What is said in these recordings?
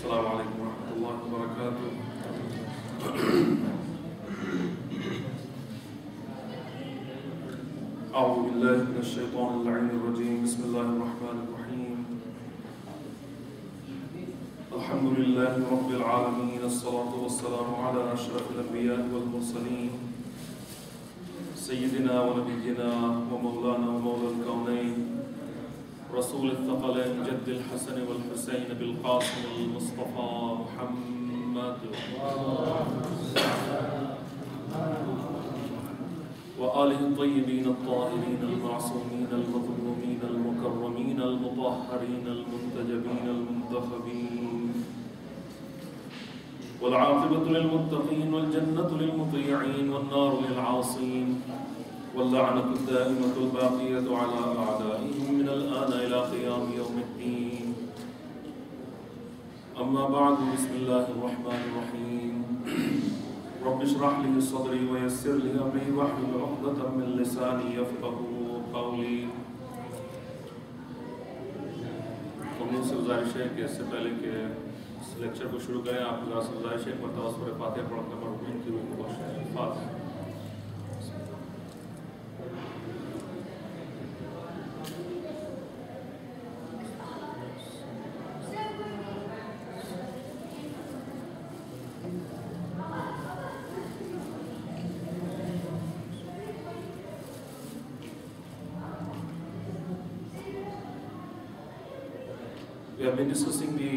Assalamu alaikum wa rahmatullahi wa barakatuh. أعوذ بالله من الشيطان اللعين الرجيم. بسم الله الرحمن الرحيم. الحمد لله رب العالمين. الصلاة والسلام على أشرف الأنبياء والمرسلين سيدنا ونبينا ومولانا ومولى الكونين رسول الثقلين جد الحسن والحسين بالقاسم المصطفى محمد وآله الطيبين الطاهرين المعصومين المظلومين المكرمين المطهرين المنتجبين المنتخبين والعاقبة للمتقين والجنة للمطيعين والنار للعاصين واللعنة الدائمة الباقية على أعدائهم من الآن إلى قيام يوم الدين. أما بعد، بسم الله الرحمن الرحيم. رب اشرح لي صدري ويسر لي أمري واحلل عقدة من لساني يفقهوا قولي. उम्मीद से गुजारिश है कि इससे पहले कि इस लेक्चर को शुरू करें, आप लोगों से गुजारिश है मरतबा सूरह फातिहा पढ़कर मरहूम की रूह को बख्शें। फातिहा। We have been discussing the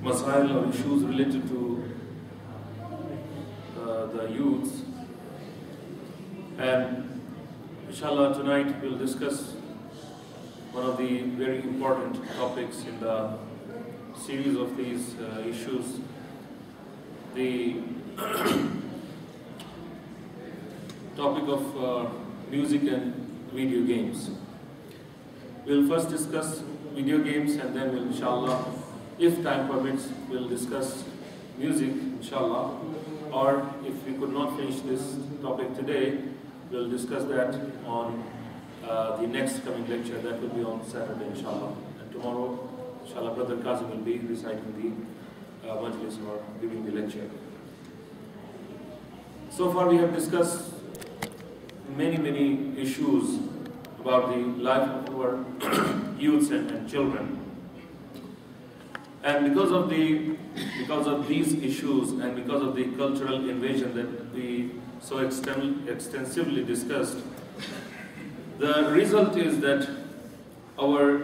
masail or issues related to the youth, and inshallah tonight we'll discuss one of the very important topics in the series of these issues, the topic of music and video games. We'll first discuss video games, and then we'll, inshallah, if time permits, we'll discuss music, inshallah. Or if we could not finish this topic today, we'll discuss that on the next coming lecture. That will be on Saturday, inshallah. And tomorrow, inshallah, Brother Kazim will be reciting the majlis or giving the lecture. So far we have discussed many issues about the life of our youths and children, and because of these issues and because of the cultural invasion that we so extensively discussed, the result is that our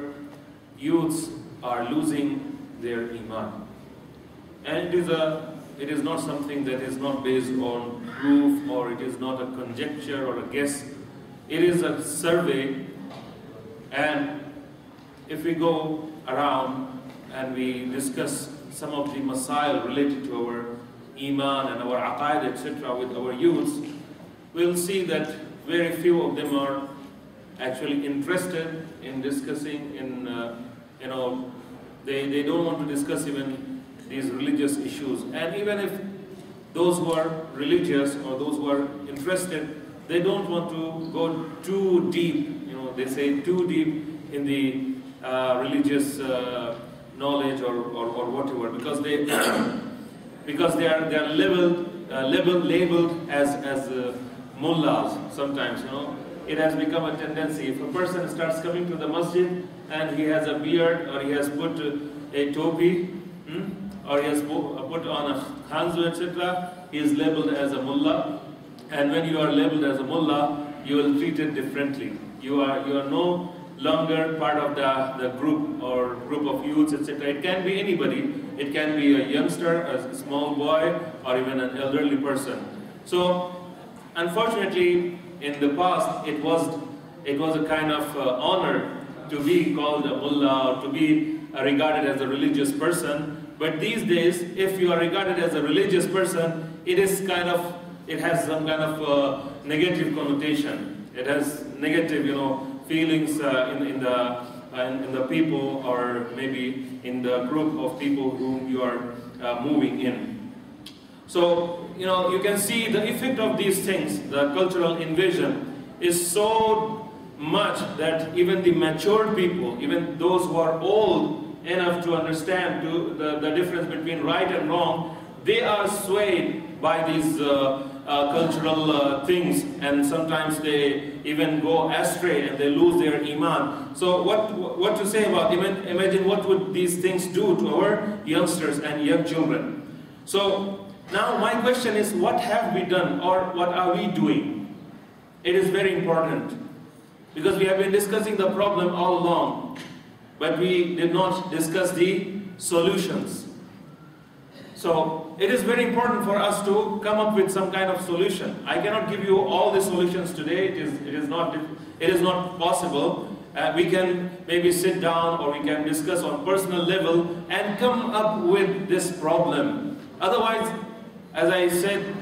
youths are losing their iman, and it is not something that is not based on proof, or it is not a conjecture or a guess. It is a survey, and if we go around and we discuss some of the masail related to our iman and our aqaid, etc. with our youths, we'll see that very few of them are actually interested in discussing they don't want to discuss even these religious issues. And even if those who are religious or those who are interested, they don't want to go too deep, they say too deep in the religious knowledge or whatever, because they are labeled as mullahs sometimes. It has become a tendency. If a person starts coming to the masjid and he has a beard, or he has put a topi, or he has put on a khanzu, etc., he is labeled as a mullah. And when you are labeled as a mullah, you will treat it differently. You are no longer part of the group or group of youths, etc. It can be anybody. It can be a youngster, a small boy, or even an elderly person. So, unfortunately, in the past, it was a kind of honor to be called a mullah, or to be regarded as a religious person. But these days, if you are regarded as a religious person, it has some kind of negative connotation. It has negative, feelings in the people, or maybe in the group of people whom you are moving in. So, you can see the effect of these things. The cultural invasion is so much that even the mature people, even those who are old enough to understand the difference between right and wrong, they are swayed by these cultural things, and sometimes they even go astray and they lose their iman. So what to say about, imagine what would these things do to our youngsters and young children. So now my question is, what have we done, or what are we doing? It is very important, because we have been discussing the problem all along, but we did not discuss the solutions. So it is very important for us to come up with some kind of solution. I cannot give you all the solutions today. It is not possible. We can maybe sit down, or we can discuss on personal level and come up with this problem. Otherwise, as I said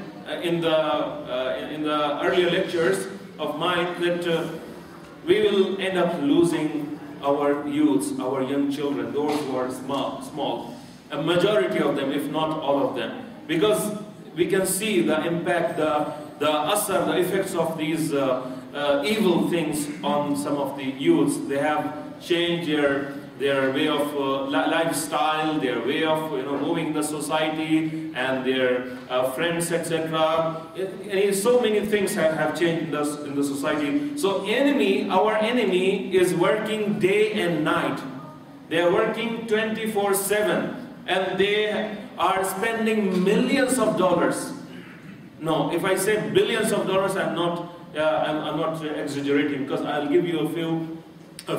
in the earlier lectures of mine, that we will end up losing our youths, our young children, those who are small. A majority of them, if not all of them, because we can see the impact, the asar, the effects of these evil things on some of the youths. They have changed their way of lifestyle, their way of moving the society, and their friends, etc. So many things have changed in the society. So our enemy is working day and night. They are working 24/7. And they are spending millions of dollars. No, if I say billions of dollars, I'm not exaggerating, because I'll give you a few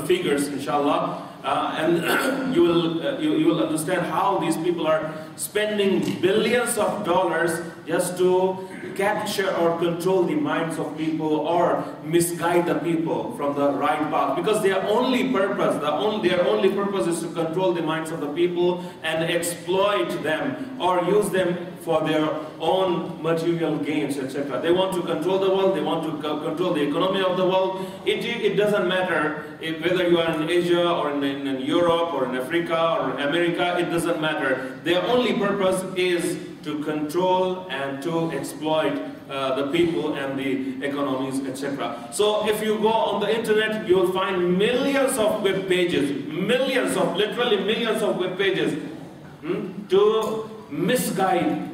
figures, inshallah, and you will understand how these people are spending billions of dollars just to capture or control the minds of people, or misguide the people from the right path, because their only purpose is to control the minds of the people and exploit them, or use them for their own material gains, etc. They want to control the world. They want to control the economy of the world. It doesn't matter whether you are in Asia, or in Europe, or in Africa, or in America. It doesn't matter. Their only purpose is to control and to exploit the people and the economies, etc. So if you go on the internet, you will find millions of web pages, literally millions of web pages to misguide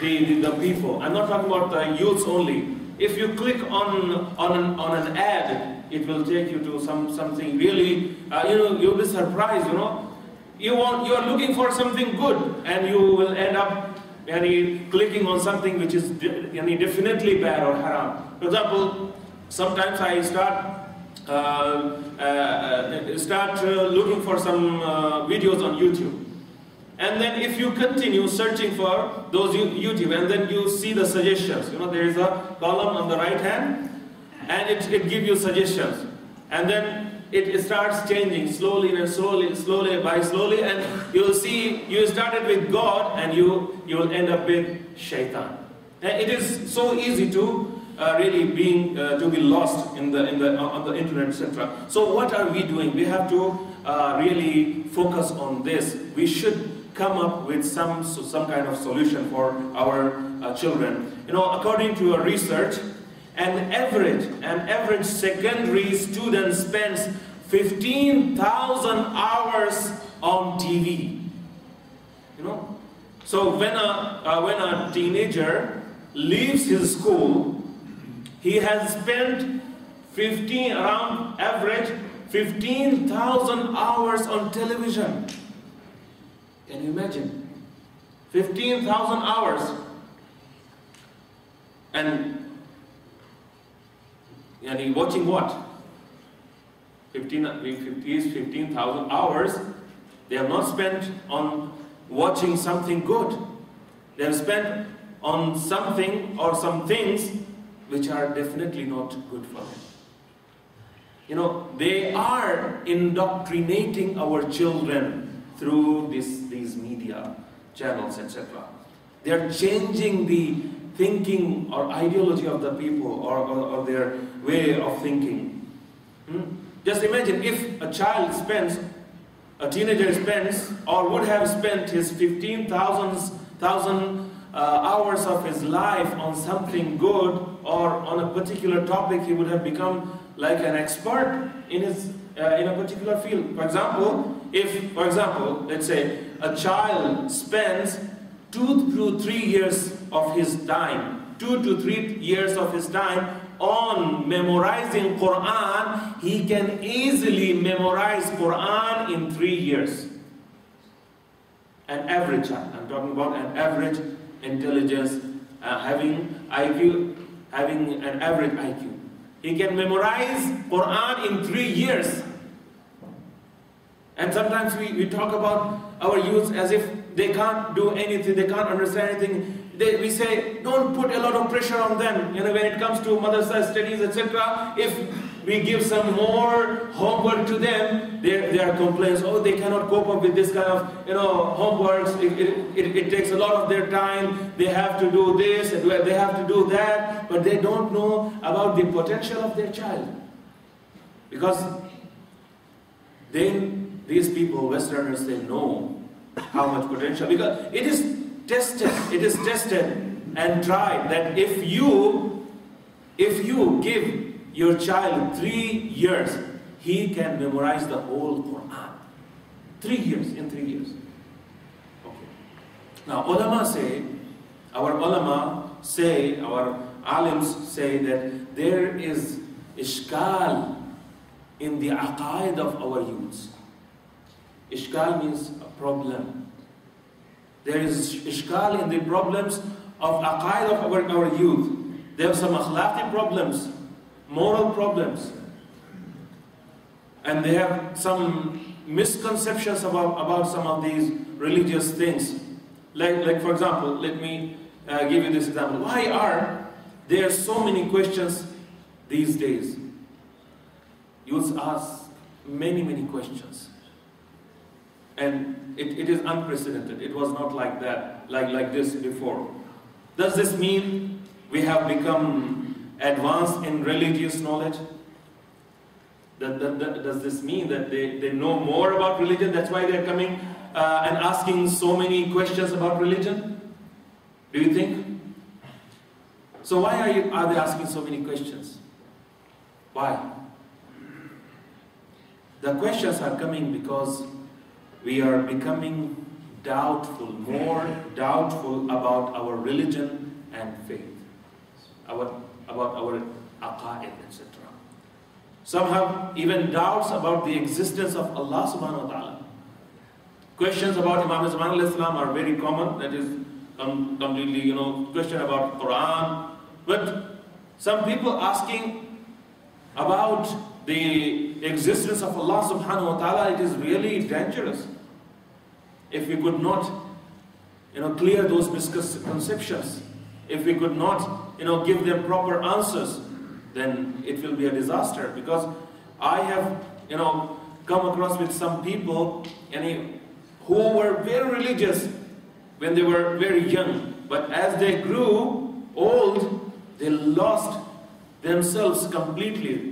the people. I'm not talking about the youths only. If you click on an ad, it will take you to something really, you'll be surprised. You are looking for something good, and you will end up clicking on something which is definitely bad or haram. For example, sometimes I start looking for some videos on YouTube. And then if you continue searching for those YouTube, and then you see the suggestions, there is a column on the right hand, and it gives you suggestions. And then it starts changing slowly, and slowly, and you'll see you started with God, and you will end up with shaitan. And it is so easy to really be lost on the internet, etc. So what are we doing? We have to really focus on this. We should come up with some kind of solution for our children. According to a research, an average secondary student spends 15,000 hours on TV. So when a teenager leaves his school, he has spent around average 15,000 hours on television. Can you imagine? 15,000 hours. And watching what? 15,000 hours. They have not spent on watching something good. They have spent on something or some things which are definitely not good for them. They are indoctrinating our children through these media channels, etc. They are changing the thinking or ideology of the people, or their way of thinking. Just imagine if a teenager spends, or would have spent his 15,000 hours of his life on something good, or on a particular topic, he would have become like an expert in his in a particular field. For example, let's say a child spends 2 to 3 years of his time, 2 to 3 years of his time on memorizing Quran, he can easily memorize Quran in 3 years. An average child, I'm talking about an average intelligence, having IQ, having an average IQ. He can memorize Quran in 3 years. And sometimes we talk about our youth as if they can't do anything, they can't understand anything. We say, don't put a lot of pressure on them. When it comes to madrasa studies, etc., if we give some more homework to them, there are complaints, oh, they cannot cope up with this kind of, homeworks, it takes a lot of their time, they have to do this, they have to do that, but they don't know about the potential of their child. Because these people, Westerners, they know how much potential, because it is tested and tried that if you give your child 3 years, he can memorize the whole Quran. 3 years, in 3 years. Okay. Now, our alims say that there is ishkal in the aqaid of our youths. Ishkal means a problem. There is ishkal in the problems of aqaid of our youth. There are some akhlaqi problems, moral problems, and they have some misconceptions about some of these religious things. Like for example, let me give you this example. Why are there so many questions these days? Youths ask many questions, and it is unprecedented. It was not like that, like this before. Does this mean we have become advanced in religious knowledge? Does this mean that they know more about religion? That's why they're coming and asking so many questions about religion? Do you think? So why are they asking so many questions? Why? The questions are coming because we are becoming doubtful, more doubtful about our religion and faith, about our aqaid, etc. Some have even doubts about the existence of Allah subhanahu wa ta'ala. Questions about Imam Zaman al-Islam are very common. That is completely, question about Quran. But some people asking about the existence of Allah subhanahu wa ta'ala, it is really dangerous. If we could not, clear those misconceptions, if we could not, give them proper answers, then it will be a disaster. Because I have, come across with some people, who were very religious when they were very young, but as they grew old, they lost themselves completely.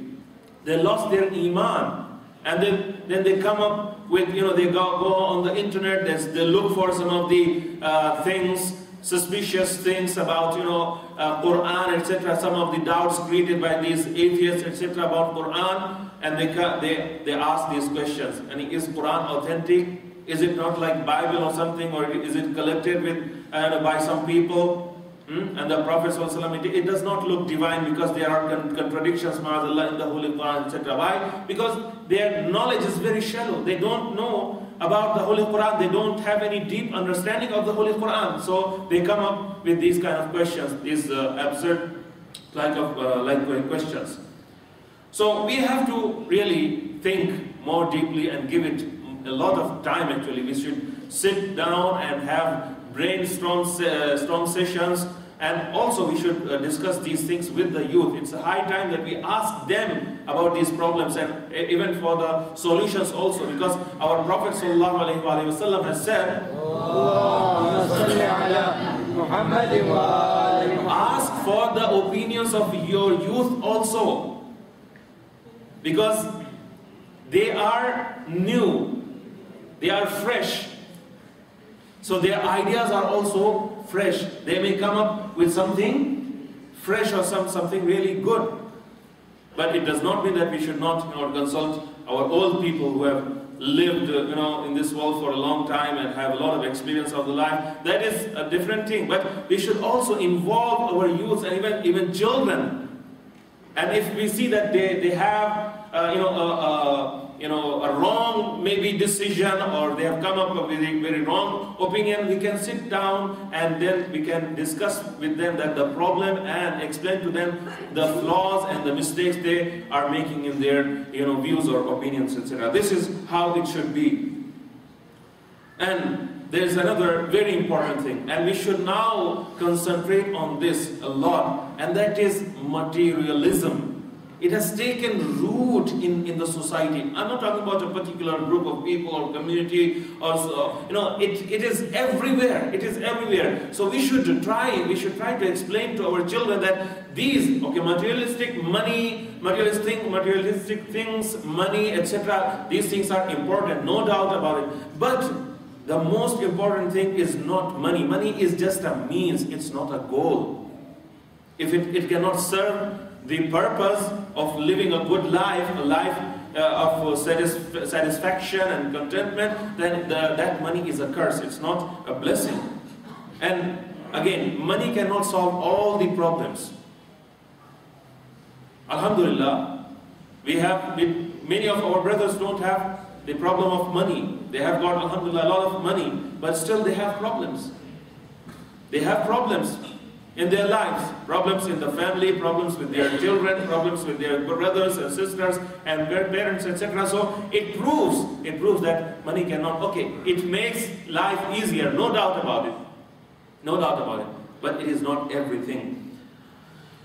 They lost their iman, and then they come up with, they go on the internet, they look for some of the things, suspicious things about, Quran, etc., some of the doubts created by these atheists, etc., about Quran, and they ask these questions. And is Quran authentic? Is it not like Bible or something, or is it collected with by some people? And the Prophet ﷺ, it does not look divine because there are contradictions, ma'azallah, in the Holy Quran, etc. Why? Because their knowledge is very shallow. They don't know about the Holy Quran. They don't have any deep understanding of the Holy Quran. So they come up with these kind of questions, these absurd like questions. So we have to really think more deeply and give it a lot of time. Actually, we should sit down and have brainstorm sessions, and also we should discuss these things with the youth. It's a high time that we ask them about these problems, and even for the solutions also, because our Prophet ﷺ has said, ask for the opinions of your youth also, because they are new, they are fresh. So their ideas are also fresh. They may come up with something fresh or something really good. But it does not mean that we should not, consult our old people who have lived, in this world for a long time and have a lot of experience of the life. That is a different thing. But we should also involve our youth and even children. And if we see that they have, a wrong maybe decision, or they have come up with a very wrong opinion, we can sit down and then we can discuss with them that the problem and explain to them the flaws and the mistakes they are making in their views or opinions, etc. This is how it should be. And there's another very important thing, and we should now concentrate on this a lot, and that is materialism. It has taken root in the society. I'm not talking about a particular group of people or community or so. It is everywhere. It is everywhere. So we should try to explain to our children that these materialistic things, money, etc. These things are important, no doubt about it. But the most important thing is not money. Money is just a means. It's not a goal. If it cannot serve the purpose of living a good life, a life of satisfaction and contentment, then that money is a curse. It's not a blessing. And again, money cannot solve all the problems. Alhamdulillah, many of our brothers don't have the problem of money. They have got, alhamdulillah, a lot of money, but still they have problems. They have problems in their lives, problems in the family, problems with their children, problems with their brothers and sisters and their parents, etc. So it proves that money cannot, it makes life easier, no doubt about it. No doubt about it. But it is not everything.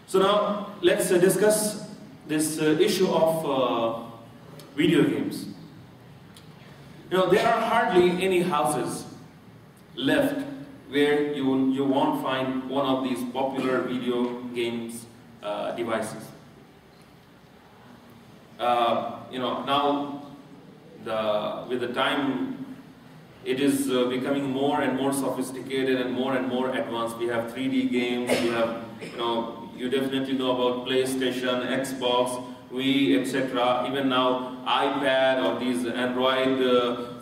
So now let's discuss this issue of video games. There are hardly any houses left where you won't find one of these popular video games devices. Now with the time, it is becoming more and more sophisticated and more advanced. We have 3D games. We have, you definitely know about PlayStation, Xbox, Wii, etc. Even now, iPad or these Android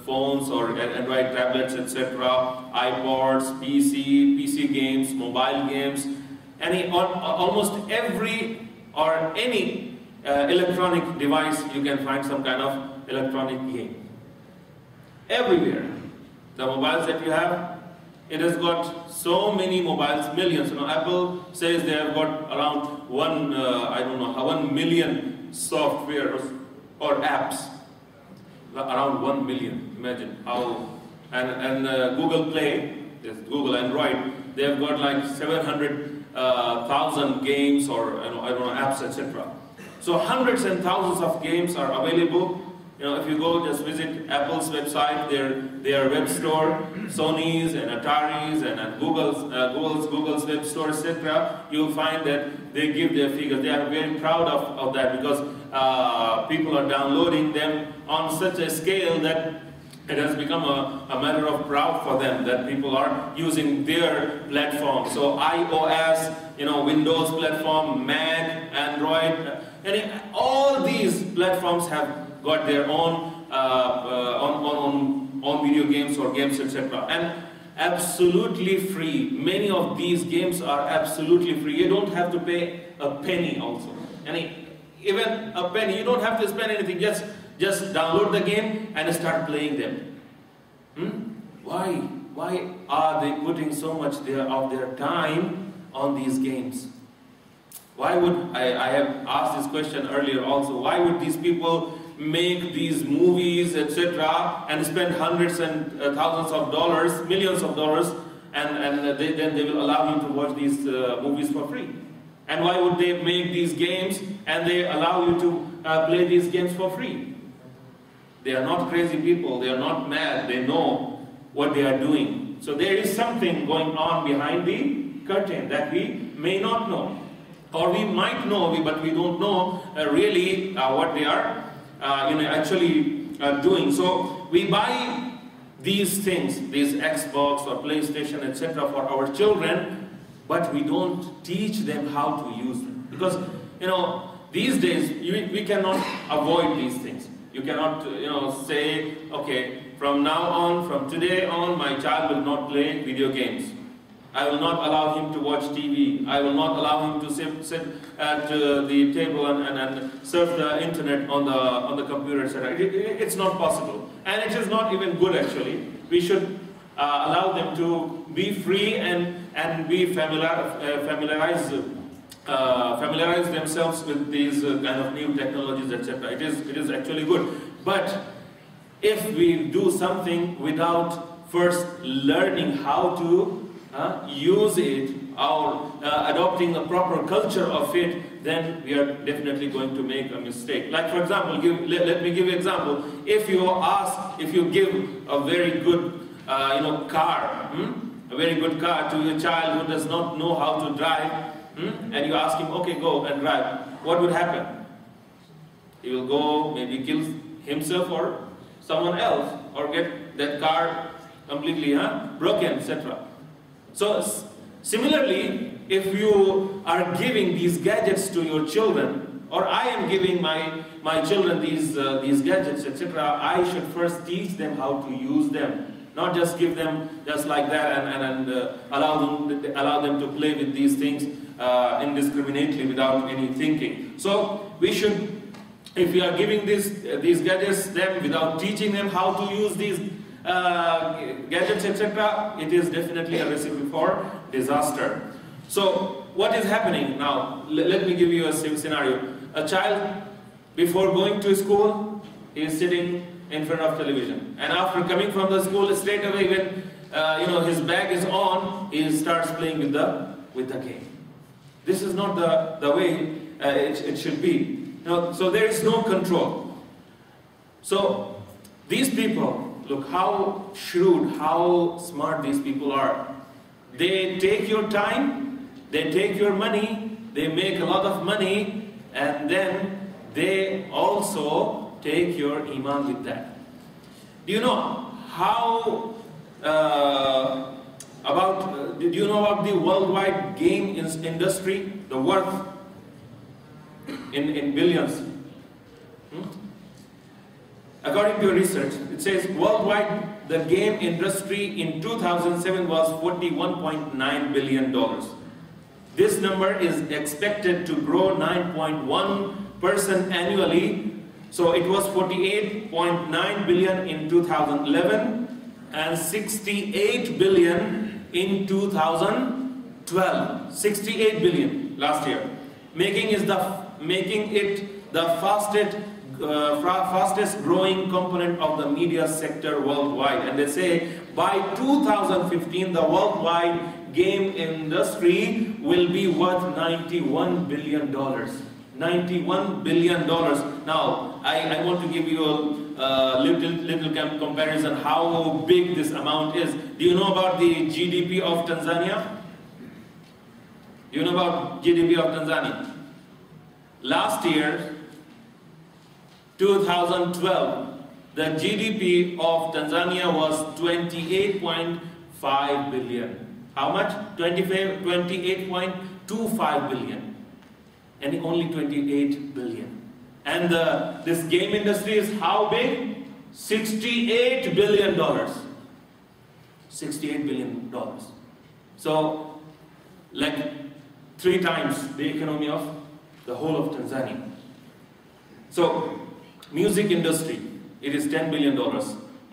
phones or Android tablets, etc., iPods, PC games, mobile games, almost every or any electronic device you can find some kind of electronic game. Everywhere. The mobiles that you have, it has got so many mobiles, millions. Apple says they have got around 1 million software or apps. Around 1 million. Imagine how. And Google Play, Google Android, they have got like 700,000 games or apps, etc. So hundreds and thousands of games are available. If you go, just visit Apple's website, their web store, Sony's and Atari's and Google's web store, etc. You'll find that they give their figures. They are very proud of that, because people are downloading them on such a scale that it has become a matter of pride for them that people are using their platform. So iOS, Windows platform, Mac, Android, and all these platforms have got their own video games or games, etc. And absolutely free. Many of these games are absolutely free. You don't have to pay a penny also. Even a penny, you don't have to spend anything. Just download the game and start playing them. Why are they putting so much of their time on these games? Why would, I have asked this question earlier also, why would these people make these movies, etc., and spend hundreds and thousands of dollars, millions of dollars, and then they will allow you to watch these movies for free? And why would they make these games and they allow you to play these games for free? They are not crazy people, they are not mad, they know what they are doing. So there is something going on behind the curtain that we may not know. Or we might know, but we don't know really what they are actually doing. So we buy these things, these Xbox or PlayStation, etc., for our children, but we don't teach them how to use them. Because, These days, we cannot avoid these things. You cannot, say, okay, from now on, from today on, my child will not play video games. I will not allow him to watch TV. I will not allow him to sit at the table and surf the internet on the computer, etc. It's not possible, and it is not even good actually. We should allow them to be free and be familiarize themselves with these kind of new technologies, etc. It is actually good. But if we do something without first learning how to use it or adopting a proper culture of it, then we are definitely going to make a mistake. Like for example, let me give you an example. If you give a very good car, a very good car to a child who does not know how to drive, and you ask him, okay, go and drive, what would happen? He will go, maybe kill himself or someone else, or get that car completely broken, etc. So similarly, if you are giving these gadgets to your children, or I am giving my children these gadgets, etc., I should first teach them how to use them. Not just give them just like that and allow them to play with these things indiscriminately without any thinking. So we should, if we are giving these gadgets them without teaching them how to use these gadgets, etc., it is definitely a recipe for disaster. So what is happening now? Let me give you a scenario. A child, before going to school, is sitting in front of television, and after coming from the school, straight away when his bag is on, he starts playing with the game. This is not the way it should be. So there is no control. So these people, look how shrewd, how smart these people are. They take your time, they take your money, they make a lot of money, and then they also take your iman with that. Do you know how do you know about the worldwide game industry? The worth in billions. According to research, it says worldwide the game industry in 2007 was $41.9 billion. This number is expected to grow 9.1% annually. So it was 48.9 billion in 2011 and 68 billion in 2012. 68 billion last year, making it the fastest growing component of the media sector worldwide. And they say by 2015 the worldwide game industry will be worth $91 billion. $91 billion. Now, I want to give you a little comparison how big this amount is. Do you know about the GDP of Tanzania? Do you know about GDP of Tanzania? Last year, 2012, the GDP of Tanzania was 28.5 billion. How much? 28.25 billion. And only 28 billion. And this game industry is how big? $68 billion. $68 billion. So, like 3 times the economy of the whole of Tanzania. So, music industry, it is $10 billion.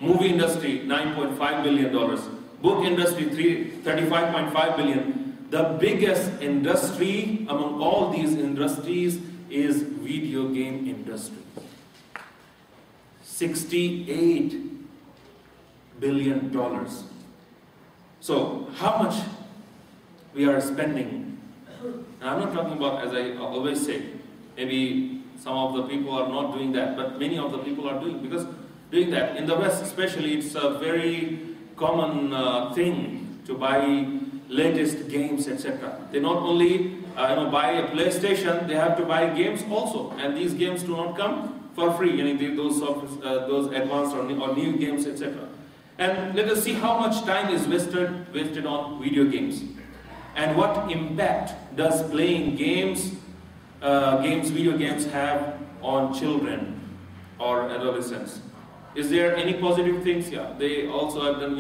Movie industry, $9.5 billion. Book industry, $35.5 billion. The biggest industry among all these industries is video game industry. $68 billion. So how much we are spending? And I'm not talking about, as I always say, maybe some of the people are not doing that, but many of the people are doing that. In the West especially, it's a very common thing to buy latest games, etc. They not only buy a PlayStation, they have to buy games also, and these games do not come for free. Those advanced or new games, etc. And let us see how much time is wasted on video games, and what impact does playing games video games have on children or adolescents? Is there any positive things? Yeah, they also have done,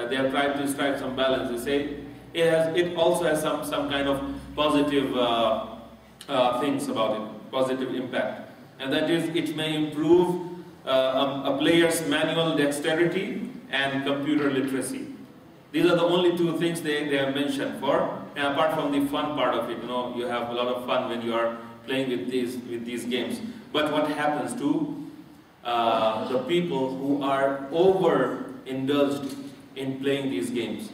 they have tried to strike some balance. They say it also has some kind of positive things about it, positive impact. And that is, it may improve a player's manual dexterity and computer literacy. These are the only two things they have mentioned for. And apart from the fun part of it, you have a lot of fun when you are playing with these games. But what happens to the people who are overindulged in playing these games?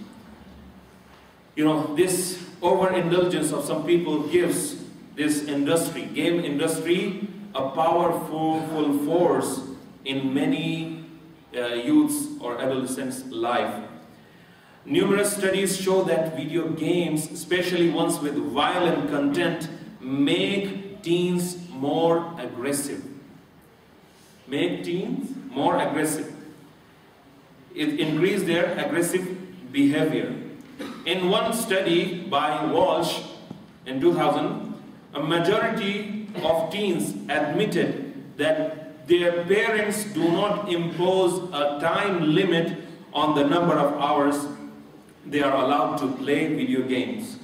This overindulgence of some people gives this industry, game industry, a powerful force in many youths or adolescents' life. Numerous studies show that video games, especially ones with violent content, make teens more aggressive. Make teens more aggressive. It increases their aggressive behavior. In one study by Walsh in 2000, a majority of teens admitted that their parents do not impose a time limit on the number of hours they are allowed to play video games.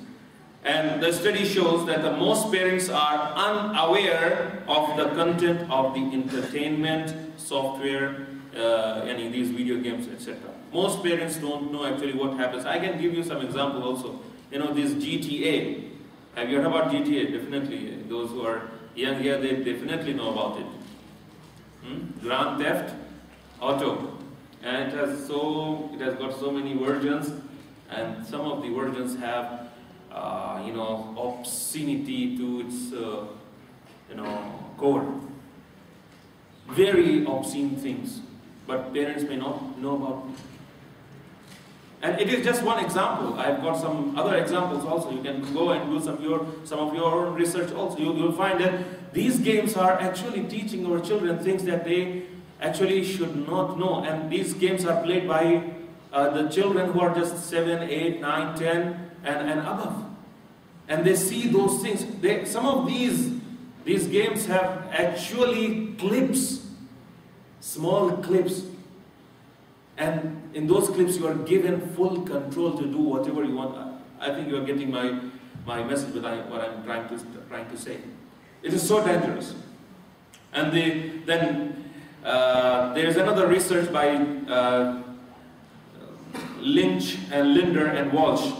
And the study shows that the most parents are unaware of the content of the entertainment software, any these video games, etc. Most parents don't know actually what happens. I can give you some example also. This GTA. Have you heard about GTA? Definitely. Those who are young here, they definitely know about it. Grand Theft Auto. And it has got so many versions, and some of the versions have obscenity to its core. Very obscene things, but parents may not know about it. And it is just one example. I've got some other examples also. You can go and do some of your own research also. You'll find that these games are actually teaching our children things that they actually should not know. And these games are played by the children who are just 7, 8, 9, 10 and above. And they see those things. Some of these games have actually clips, small clips. And in those clips you are given full control to do whatever you want. I think you are getting my message with what I'm trying to say. It is so dangerous. And then there's another research by Lynch and Linder and Walsh.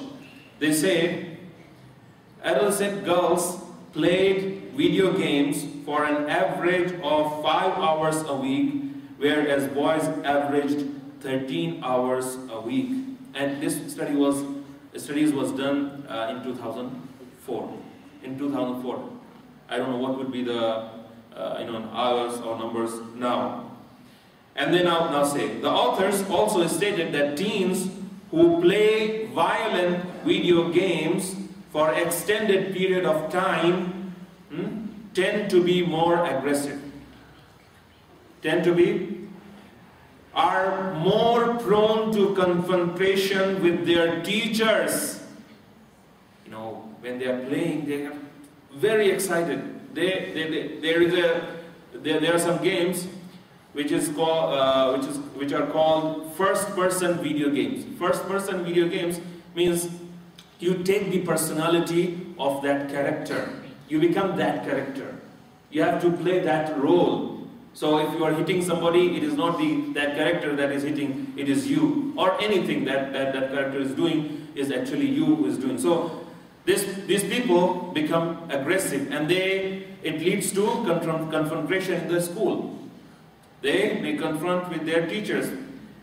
They say adolescent girls played video games for an average of 5 hours a week, whereas boys averaged 13 hours a week. And this studies was done in 2004. In 2004, I don't know what would be the hours or numbers now. And they now say, the authors also stated that teens who play violent video games for extended period of time tend to be more aggressive. Are more prone to confrontation with their teachers. When they are playing, they are very excited. There are some games which are called first-person video games. First-person video games means you take the personality of that character. You become that character. You have to play that role. So if you are hitting somebody, it is not that character that is hitting, it is you. Or anything that character is doing is actually you who is doing. So these people become aggressive, and it leads to confrontation in the school. They may confront with their teachers,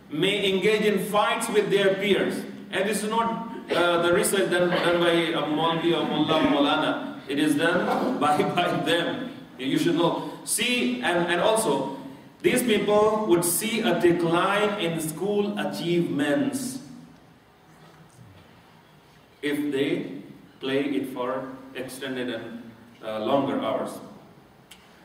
may engage in fights with their peers. And this is not the research done by a Maulvi or Mullah or Maulana. It is done by them. You should know. See, and also, these people would see a decline in school achievements if they play it for extended and longer hours.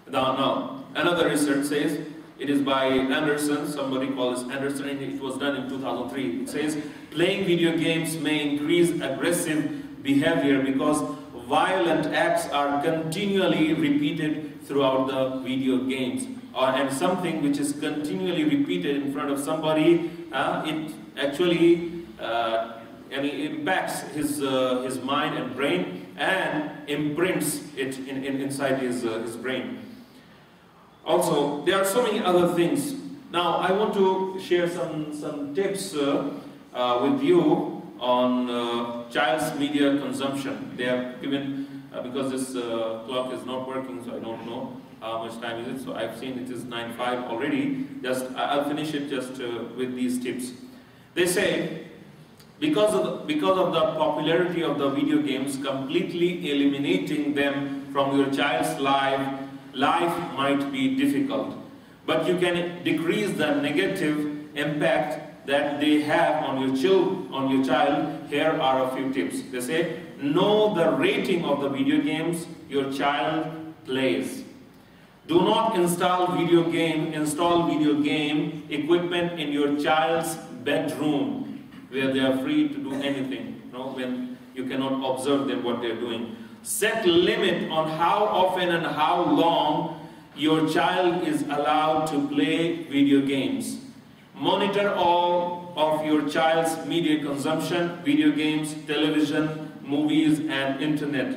Now, another research says, it is by Anderson, somebody calls Anderson, and it was done in 2003. It says, playing video games may increase aggressive behavior because violent acts are continually repeated throughout the video games, and something which is continually repeated in front of somebody, it actually impacts his mind and brain and imprints it inside his brain. Also, there are so many other things. Now, I want to share some tips with you on child's media consumption. They have given, because this clock is not working, so I don't know how much time is it. So I've seen it is 9:05 already. I'll finish it just with these tips. They say, because of the popularity of the video games, completely eliminating them from your child's life might be difficult. But you can decrease the negative impact that they have on your child. Here are a few tips. They say, know the rating of the video games your child plays. Do not install video game equipment in your child's bedroom, where they are free to do anything, when you cannot observe them what they are doing. Set limit on how often and how long your child is allowed to play video games. Monitor all of your child's media consumption, video games, television, movies, and internet.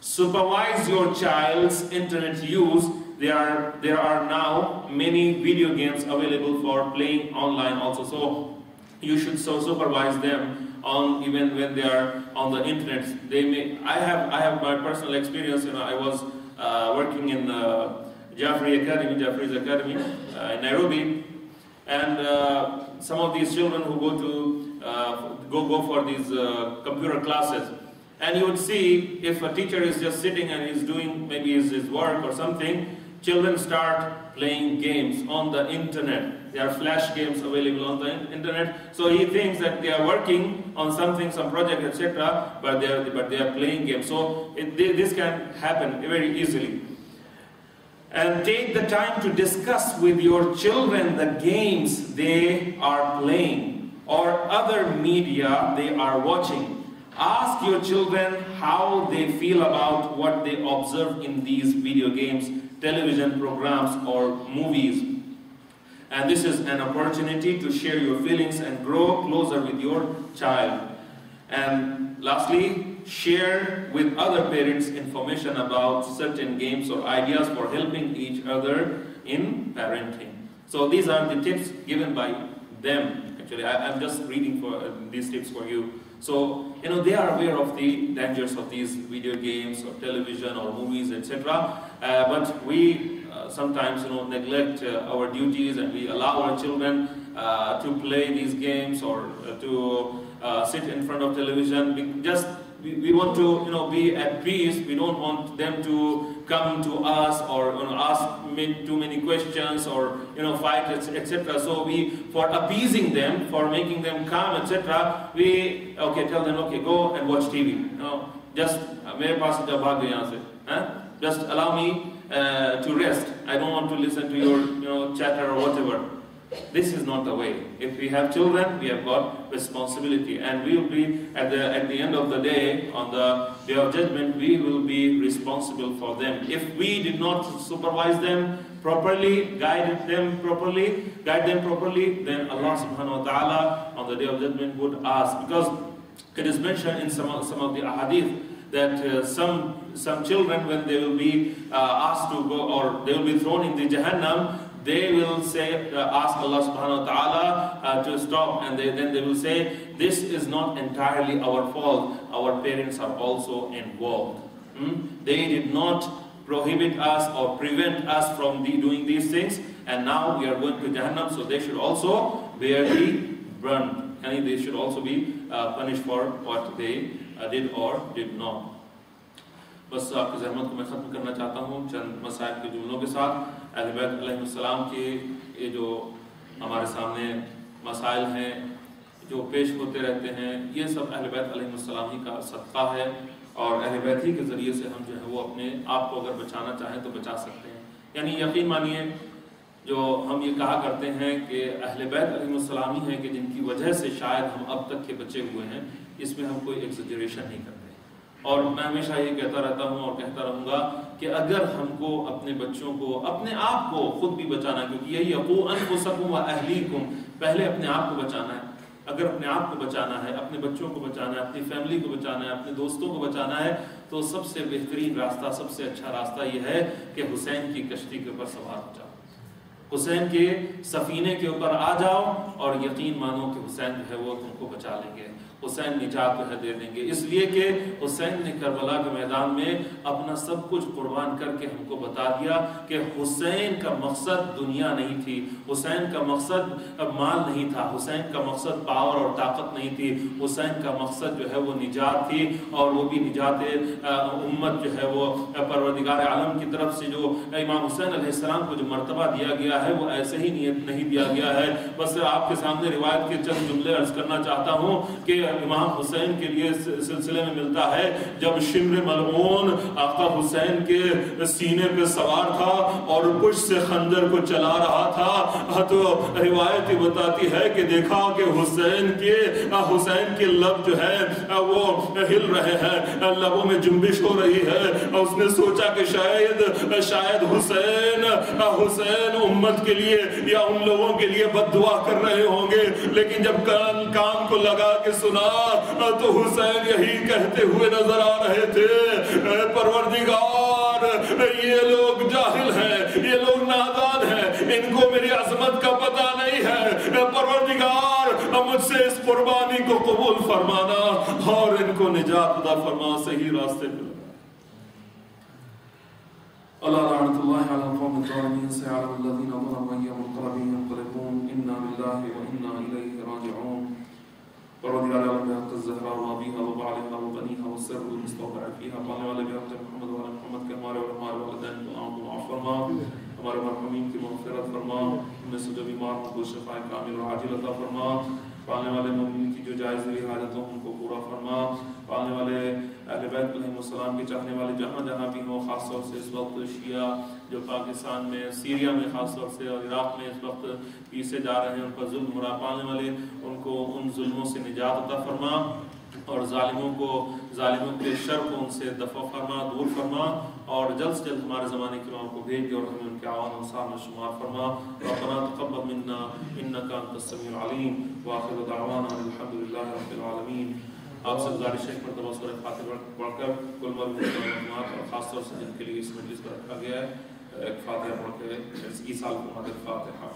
Supervise your child's internet use. There are now many video games available for playing online also. So you should supervise them even when they are on the internet. I have my personal experience. I was working in Jaffrey's Academy in Nairobi, and some of these children who go for these computer classes, and you would see if a teacher is just sitting and is doing maybe his work or something, children start playing games on the internet. There are flash games available on the internet. So he thinks that they are working on something, some project, etc., but they are playing games. So this can happen very easily. And take the time to discuss with your children the games they are playing or other media they are watching. Ask your children how they feel about what they observe in these video games, television programs, or movies. And this is an opportunity to share your feelings and grow closer with your child. And lastly, share with other parents information about certain games or ideas for helping each other in parenting. So these are the tips given by them. Actually, I'm just reading these tips for you. So, they are aware of the dangers of these video games or television or movies, etc. But we sometimes, neglect our duties, and we allow our children to play these games or to sit in front of television. We want to, be at peace. We don't want them to come to us or ask too many questions or fight, etc. So for appeasing them, for making them calm, etc., we tell them, go and watch TV. Just mere paas jab bhag gaye yahan se. Just allow me to rest. I don't want to listen to your chatter or whatever. This is not the way. If we have children, we have got responsibility, and we will be at the end of the day, on the day of judgment, we will be responsible for them. If we did not supervise them properly, guide them properly, then Allah subhanahu wa ta'ala on the day of judgment would ask. Because it is mentioned in some of the ahadith that some children, when they will be asked to go, or they will be thrown in the Jahannam, they will say, ask Allah subhanahu wa ta'ala to stop, and then they will say, this is not entirely our fault, our parents are also involved. They did not prohibit us or prevent us from doing these things, and now we are going to Jahannam, so they should also bear the brunt, and they should also be punished for what they did or did not. बस आपकी ज़हमत को मैं ख़त्म करना चाहता हूँ चंद मसाइल के जुमलों के साथ। अहले बैत अलैहिस्सलाम के ये जो हमारे सामने मसाइल हैं जो पेश होते रहते हैं, ये सब अहले बैत अलैहिस्सलाम ही का सदक़ा है, और अहले बैत ही के ज़रिए से हम जो है वो अपने आप को अगर बचाना चाहें तो बचा सकते हैं। यानी यकीन मानिए, जो हम ये कहा करते हैं कि अहले बैत अलैहिस्सलाम ही हैं कि जिनकी वजह से शायद हम अब तक के बचे हुए हैं, इसमें हम कोई एक्सजेरेशन नहीं करते। اور میں ہمیشہ یہ کہتا رہتا ہوں اور کہتا رہوں گا کہ اگر ہم کو اپنے بچوں کو، اپنے آپ کو خود بھی بچانا ہے، کیونکہ یہی قوا انفسکم واہلیکم، پہلے اپنے آپ کو بچانا ہے. اگر اپنے آپ کو بچانا ہے، اپنے بچوں کو بچانا ہے، اپنی فیملی کو بچانا ہے، اپنے دوستوں کو بچانا ہے، تو سب سے بہترین راستہ، سب سے اچھا راستہ یہ ہے کہ حسین کی کشتی کے اوپر سوار ہو جاؤ، حسین کے سفینے کے اوپر آ جاؤ، اور یقین مانو کہ حسین جو ہے وہ تم کو بچا لیں گے، حسین نجات جو ہے دے دیں گے. اس لیے کہ حسین نے کربلا کے میدان میں اپنا سب کچھ قربان کر کے ہم کو بتا دیا کہ حسین کا مقصد دنیا نہیں تھی، حسین کا مقصد مال نہیں تھا، حسین کا مقصد پاور اور طاقت نہیں تھی، حسین کا مقصد جو ہے وہ نجات تھی، اور وہ بھی نجات امت جو ہے وہ پروردگار عالم کی طرف سے جو امام حسین علیہ السلام کو جو مرتبہ دیا گیا ہے وہ ایسے ہی نہیں دیا گیا ہے. بس آپ کے سامنے روایت کے چند جملے عرض کرنا چاہتا ہوں کہ امام حسین کے لیے سلسلے میں ملتا ہے، جب شمر ملعون آقا حسین کے سینے پہ سوار تھا اور پشت سے خنجر کو چلا رہا تھا، تو روایت بتاتی ہے کہ دیکھا کہ حسین کے لب جو ہے وہ ہل رہے ہیں، لبوں میں جنبش ہو رہی ہے، اور اس نے سوچا کہ شاید حسین امت کے لیے یا ان لوگوں کے لیے بد دعا کر رہے ہوں گے، لیکن جب کان کو لگا کے سنا تو حسین یہی کہتے ہوئے نظر آ رہے تھے، اے پروردگار، یہ لوگ جاہل ہیں، یہ لوگ نادان ہیں، ان کو میری عظمت کا پتہ نہیں ہے، پروردگار مجھ سے اس قربانی کو قبول فرمانا اور ان کو نجات عطا فرما، صحیح راستے پہ. اللہ لعنت اللہ علی القوم الظالمین سيعلم الذين ظلموا أي منقلب ينقلبون إنا لله وإنا إليه راجعون. پروردگار عالم بحق الزہرا و ابیہا و بعلہا و بنیہا و سر المستودع فیہا، پانے والے بحق محمد و محمد کے ہمارے اور ہمارے والدین کو آنکھ معاف فرما، ہمارے مرحومین کی مغفرت فرما، ہم میں سے جو بیمار ہوں کو شفاء کامل و عاجل عطا فرما، پالنے والے مومنین کی جو جائز ہوئی حاجتوں ان کو پورا فرما، پالنے والے اہل بیت علیہ السلام کے چاہنے والے جہاں جہاں بھی ہوں، خاص طور سے اس وقت شیعہ جو پاکستان میں، سیریا میں خاص طور سے، اور عراق میں اس وقت پیسے جا رہے ہیں، ان پر ظلم ہو رہا، پالنے والے ان کو ان ظلموں سے نجات عطا فرما، اور ظالموں کے شر کو ان سے دفع فرما، دور فرما، اور جلد سے جلد ہمارے زمانے کے لوگوں کو بھیج دے اور ہمیں ان کے اعوان انصار میں شمار فرما. ربنا تقبل منا انك انت السميع العليم واخر دعوانا الحمد لله رب العالمین. آپ سے گزارش ہے ایک مرتبہ سورہ فاتحہ پڑھ کر کل مرحومات اور خاص طور سے جن کے لیے اس مجلس پر رکھا گیا ہے ایک فاتحہ پڑھ کے اس کی سال کو فاتحہ.